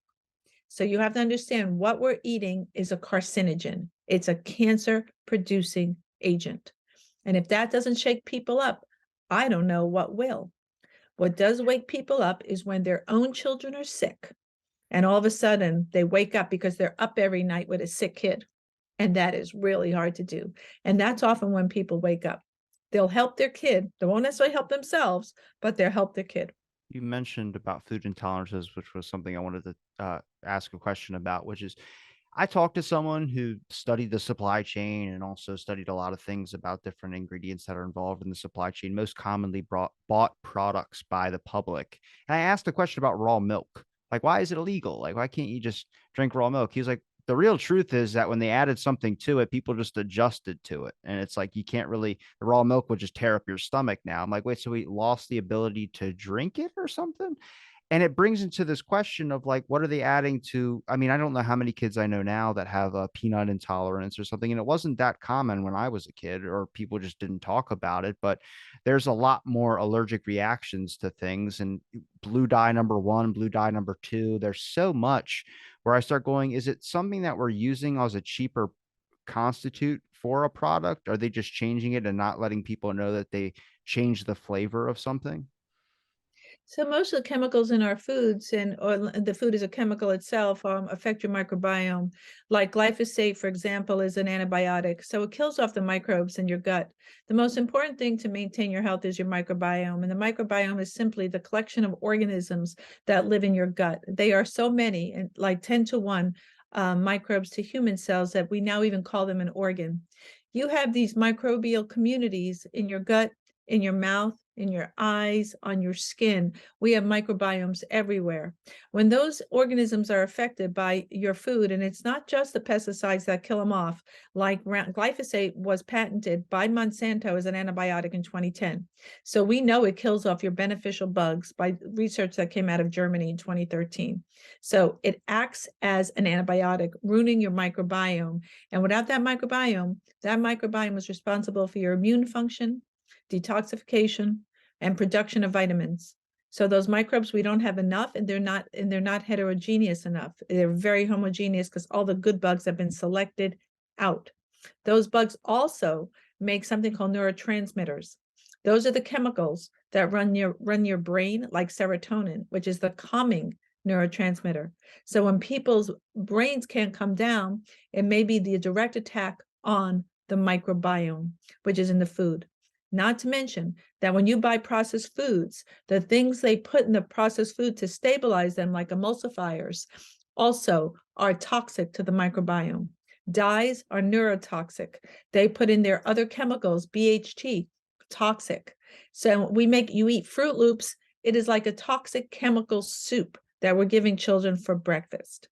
So you have to understand what we're eating is a carcinogen. It's a cancer producing agent. And if that doesn't shake people up, I don't know what will. What does wake people up is when their own children are sick and all of a sudden they wake up because they're up every night with a sick kid. And that is really hard to do. And that's often when people wake up. They'll help their kid. They won't necessarily help themselves, but they'll help their kid. You mentioned about food intolerances, which was something I wanted to ask a question about, which is I talked to someone who studied the supply chain and also studied a lot of things about different ingredients that are involved in the supply chain, most commonly bought products by the public. And I asked a question about raw milk. Like, why is it illegal? Like, why can't you just drink raw milk? He was like, the real truth is that when they added something to it, people just adjusted to it. And it's like, you can't really, the raw milk would just tear up your stomach now. I'm like, wait, so we lost the ability to drink it or something? And it brings into this question of like, what are they adding to? I mean, I don't know how many kids I know now that have a peanut intolerance or something. And it wasn't that common when I was a kid, or people just didn't talk about it. But there's a lot more allergic reactions to things. And blue dye number one, blue dye number two, there's so much where I start going, is it something that we're using as a cheaper constitute for a product? Are they just changing it and not letting people know that they change the flavor of something? So most of the chemicals in our foods and or the food is a chemical itself affect your microbiome. Like glyphosate, for example, is an antibiotic. So it kills off the microbes in your gut. The most important thing to maintain your health is your microbiome. And the microbiome is simply the collection of organisms that live in your gut. They are so many, and like 10 to 1 microbes to human cells that we now even call them an organ. You have these microbial communities in your gut, in your mouth, in your eyes, on your skin. We have microbiomes everywhere. When those organisms are affected by your food, and it's not just the pesticides that kill them off, like glyphosate was patented by Monsanto as an antibiotic in 2010. So we know it kills off your beneficial bugs by research that came out of Germany in 2013. So it acts as an antibiotic, ruining your microbiome. And without that microbiome is responsible for your immune function, detoxification, and production of vitamins. So those microbes, we don't have enough, and they're not heterogeneous enough. They're very homogeneous because all the good bugs have been selected out. Those bugs also make something called neurotransmitters. Those are the chemicals that run your brain, like serotonin, which is the calming neurotransmitter. So when people's brains can't come down, it may be the direct attack on the microbiome, which is in the food. Not to mention that when you buy processed foods, the things they put in the processed food to stabilize them, like emulsifiers, also are toxic to the microbiome. Dyes are neurotoxic. They put in their other chemicals, BHT, toxic. So you eat Fruit Loops, it is like a toxic chemical soup that we're giving children for breakfast.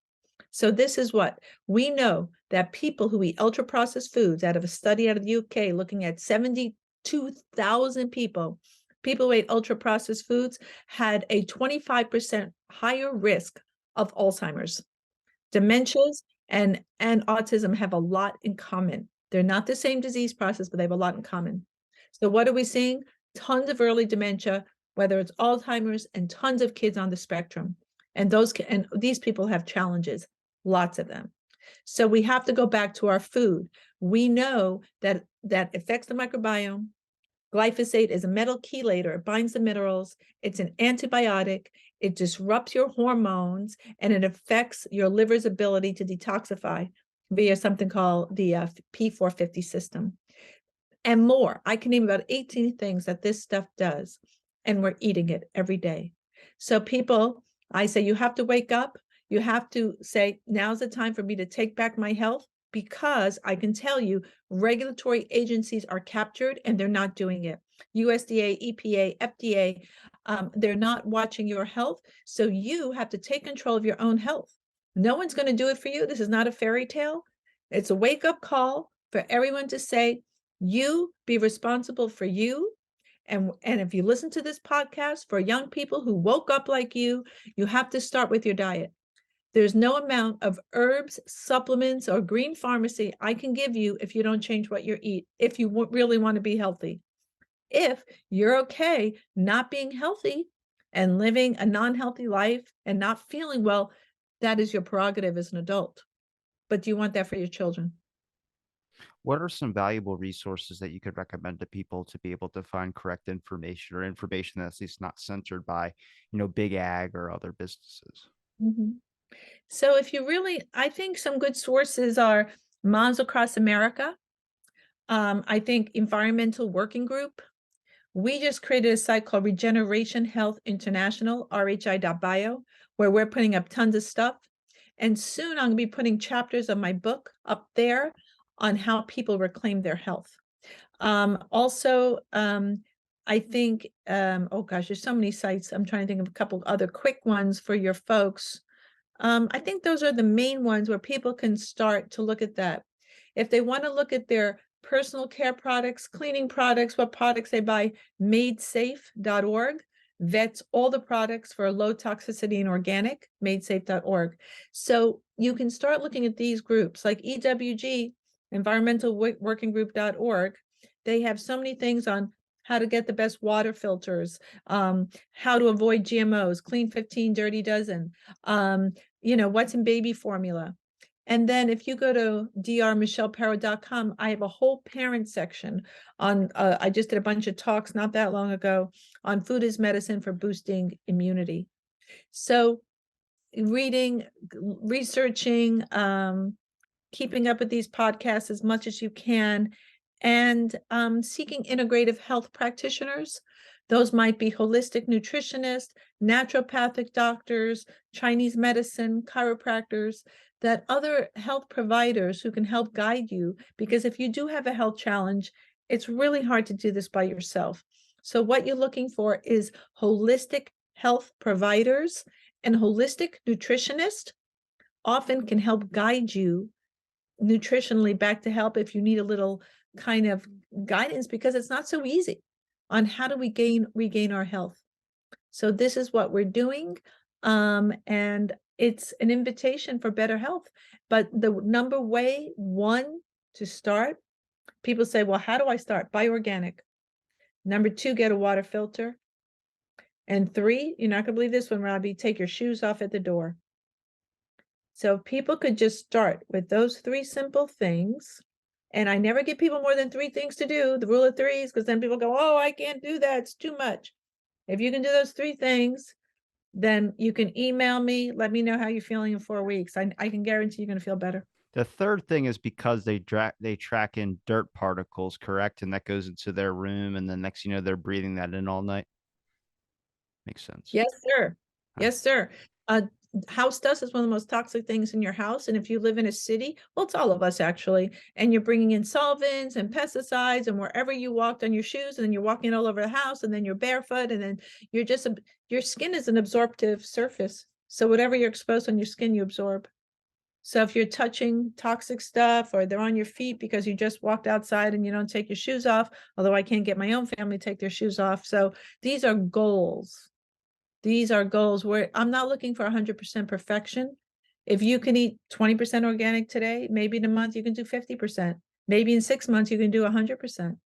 So this is what we know, that people who eat ultra processed foods, out of a study out of the UK looking at 72,000 people who ate ultra processed foods had a 25% higher risk of Alzheimer's. Dementias and autism have a lot in common. They're not the same disease process, but they have a lot in common. So what are we seeing? tons of early dementia, whether it's Alzheimer's, and tons of kids on the spectrum. And these people have challenges, lots of them. So we have to go back to our food. We know that affects the microbiome. Glyphosate is a metal chelator. It binds the minerals. It's an antibiotic. It disrupts your hormones, and it affects your liver's ability to detoxify via something called the P450 system and more. I can name about 18 things that this stuff does, and we're eating it every day. So people, I say you have to wake up. You have to say, now's the time for me to take back my health, because I can tell you regulatory agencies are captured and they're not doing it. USDA, EPA, FDA, they're not watching your health. So you have to take control of your own health. No one's going to do it for you. This is not a fairy tale. It's a wake up call for everyone to say, you be responsible for you. And if you listen to this podcast, for young people who woke up like you have to start with your diet. There's no amount of herbs, supplements, or green pharmacy I can give you if you don't change what you eat, if you really want to be healthy. If you're okay not being healthy and living a non-healthy life and not feeling well, that is your prerogative as an adult. But do you want that for your children? What are some valuable resources that you could recommend to people to be able to find correct information, or information that's at least not censored by, big ag or other businesses? Mhm. So if you really, I think some good sources are Moms Across America. I think Environmental Working Group. We just created a site called Regeneration Health International, rhi.bio, where we're putting up tons of stuff. And soon I'm going to be putting chapters of my book up there on how people reclaim their health. Also, I think, oh gosh, there's so many sites. I'm trying to think of a couple other quick ones for your folks. I think those are the main ones where people can start to look at that. If they want to look at their personal care products, cleaning products, what products they buy, madesafe.org vets all the products for low toxicity and organic, madesafe.org. So you can start looking at these groups like EWG, environmentalworkinggroup.org. They have so many things on how to get the best water filters, how to avoid GMOs, clean 15, dirty dozen, what's in baby formula. And then if you go to drmichelleperro.com, I have a whole parent section on, I just did a bunch of talks not that long ago on food as medicine for boosting immunity. So reading, researching, keeping up with these podcasts as much as you can, and seeking integrative health practitioners. Those might be holistic nutritionists, naturopathic doctors, Chinese medicine, chiropractors, that other health providers who can help guide you. Because if you do have a health challenge, it's really hard to do this by yourself. So what you're looking for is holistic health providers, and holistic nutritionists often can help guide you nutritionally back to health if you need a little kind of guidance, because it's not so easy on how do we regain our health. So this is what we're doing, and it's an invitation for better health. But the number one to start, people say, well, how do I start? Buy organic. Number two, get a water filter. And three, you're not gonna believe this one, Robbie, take your shoes off at the door. So if people could just start with those three simple things, and I never give people more than three things to do, the rule of threes, because then people go, oh, I can't do that, it's too much. If you can do those three things, then you can email me, let me know how you're feeling in 4 weeks. I can guarantee you're going to feel better. The third thing is because they track in dirt particles, correct? And that goes into their room, and then next they're breathing that in all night. Makes sense. Yes, sir. Huh. Yes, sir. Uh, House dust is one of the most toxic things in your house. And if you live in a city, well, it's all of us actually, and you're bringing in solvents and pesticides, and wherever you walked on your shoes, and then you're walking all over the house, and then you're barefoot, and then you're just, your skin is an absorptive surface. So whatever you're exposed on your skin, you absorb. So if you're touching toxic stuff, or they're on your feet because you just walked outside and you don't take your shoes off, although I can't get my own family to take their shoes off. So these are goals. These are goals where I'm not looking for 100% perfection. If you can eat 20% organic today, maybe in a month you can do 50%. Maybe in 6 months you can do 100%.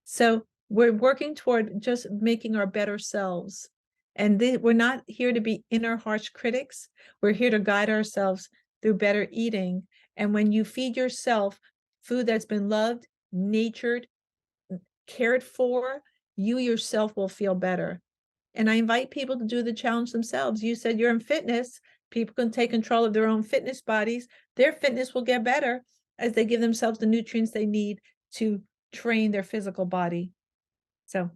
So We're working toward just making our better selves. And we're not here to be inner harsh critics. We're here to guide ourselves through better eating. And when you feed yourself food that's been loved, natured, cared for, you yourself will feel better. And I invite people to do the challenge themselves. You said you're in fitness. People can take control of their own fitness bodies. Their fitness will get better as they give themselves the nutrients they need to train their physical body. So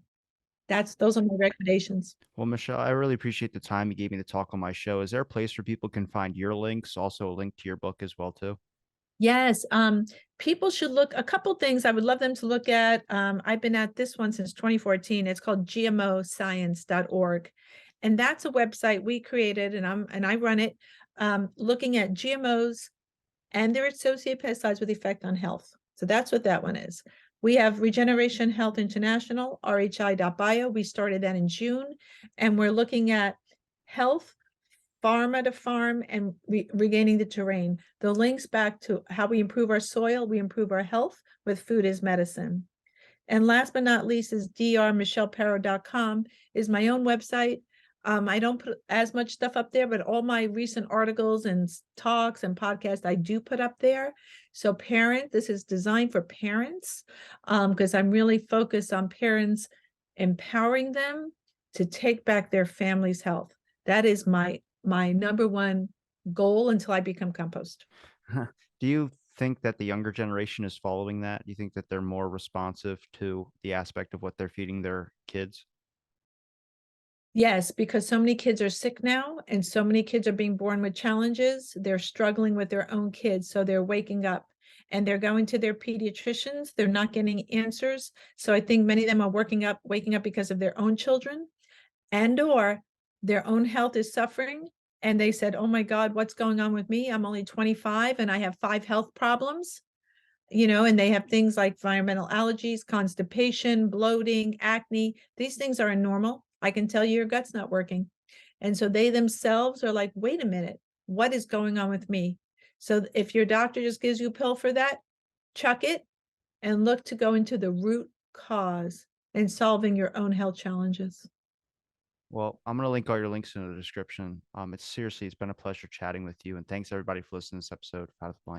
those are my recommendations. Well, Michelle, I really appreciate the time you gave me to talk on my show. Is there a place where people can find your links? Also, a link to your book as well, too. Yes, people should look a couple things I would love them to look at. I've been at this one since 2014. It's called gmoscience.org. And that's a website we created and I run it, looking at GMOs and their associated pesticides with effect on health. So that's what that one is. We have Regeneration Health International, rhi.bio. We started that in June, and we're looking at health, pharma to farm, and regaining the terrain. The links back to how we improve our soil, we improve our health with food as medicine. And last but not least is drmichelleperro.com is my own website. I don't put as much stuff up there, but all my recent articles and talks and podcasts I do put up there. So this is designed for parents, because I'm really focused on parents empowering them to take back their family's health. That is my number one goal until I become compost. Do you think that the younger generation is following that? Do you think that they're more responsive to the aspect of what they're feeding their kids? Yes, because so many kids are sick now, and so many kids are being born with challenges. They're struggling with their own kids, so they're waking up and they're going to their pediatricians. They're not getting answers. So I think many of them are waking up because of their own children and or their own health is suffering. And they said, "Oh my God, what's going on with me? I'm only 25 and I have 5 health problems." And they have things like environmental allergies, constipation, bloating, acne. These things are normal. I can tell you your gut's not working. And so they themselves are like, wait a minute, what is going on with me? So if your doctor just gives you a pill for that, chuck it and look to go into the root cause and solving your own health challenges. Well, I'm going to link all your links in the description. It's been a pleasure chatting with you. And thanks everybody for listening to this episode of Out of the Blank.